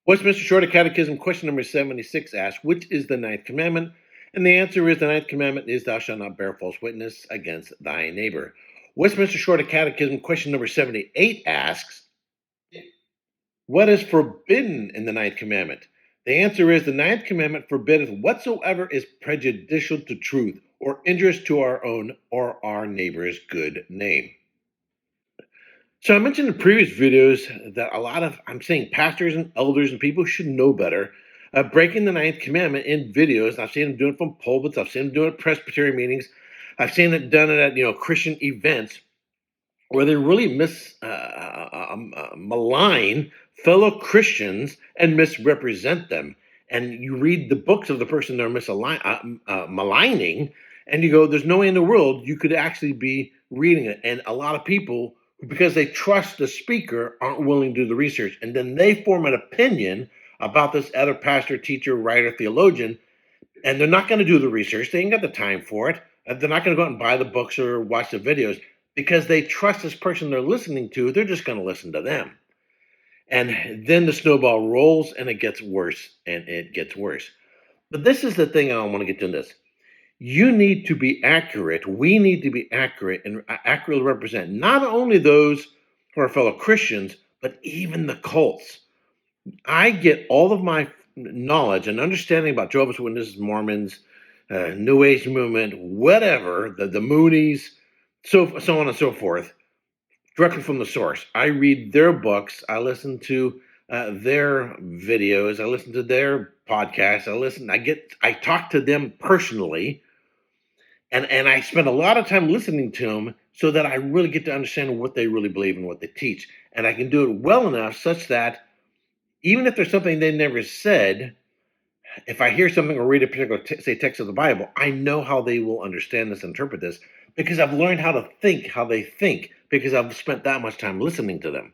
Westminster Shorter Catechism, question number 76 asks, which is the Ninth Commandment? And the answer is the Ninth Commandment is, thou shalt not bear false witness against thy neighbor. Westminster Shorter Catechism, question number 78 asks, what is forbidden in the Ninth Commandment? The answer is the Ninth Commandment forbiddeth whatsoever is prejudicial to truth or injurious to our own or our neighbor's good name. So I mentioned in previous videos that I'm saying pastors and elders and people should know better, breaking the Ninth Commandment in videos. I've seen them doing it from pulpits. I've seen them doing it at Presbyterian meetings. I've seen it done at Christian events where they really malign fellow Christians and misrepresent them. And you read the books of the person they're maligning, and you go, there's no way in the world you could actually be reading it. And a lot of people, because they trust the speaker, aren't willing to do the research. And then they form an opinion about this other pastor, teacher, writer, theologian, and they're not going to do the research. They ain't got the time for it. They're not going to go out and buy the books or watch the videos because they trust this person they're listening to. They're just going to listen to them. And then the snowball rolls and it gets worse and it gets worse. But this is the thing I want to get to in this. You need to be accurate. We need to be accurate and accurately represent not only those who are fellow Christians, but even the cults. I get all of my knowledge and understanding about Jehovah's Witnesses, Mormons, New Age movement, whatever, the Moonies, so on and so forth, directly from the source. I read their books. I listen to their videos. I listen to their podcasts. I talk to them personally. And I spend a lot of time listening to them so that I really get to understand what they really believe and what they teach. And I can do it well enough such that even if there's something they never said, if I hear something or read a particular text of the Bible, I know how they will understand this, interpret this, because I've learned how to think how they think, because I've spent that much time listening to them.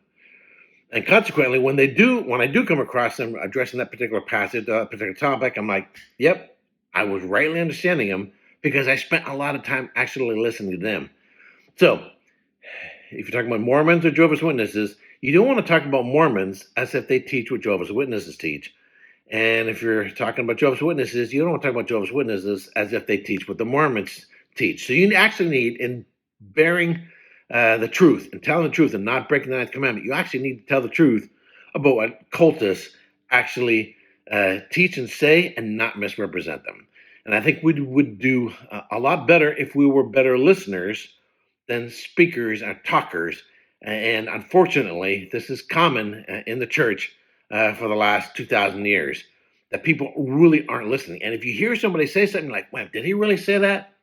And consequently, when I do come across them addressing that particular passage, particular topic, I'm like, yep, I was rightly understanding them because I spent a lot of time actually listening to them. So, if you're talking about Mormons or Jehovah's Witnesses, you don't want to talk about Mormons as if they teach what Jehovah's Witnesses teach. And if you're talking about Jehovah's Witnesses, you don't want to talk about Jehovah's Witnesses as if they teach what the Mormons teach. So you actually need, in bearing the truth and telling the truth and not breaking the Ninth Commandment, you actually need to tell the truth about what cultists actually teach and say and not misrepresent them. And I think we would do a lot better if we were better listeners than speakers and talkers. And unfortunately, this is common in the church for the last 2,000 years, that people really aren't listening. And if you hear somebody say something like, wow, did he really say that?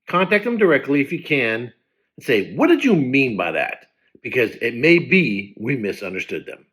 Contact them directly if you can and say, what did you mean by that? Because it may be we misunderstood them.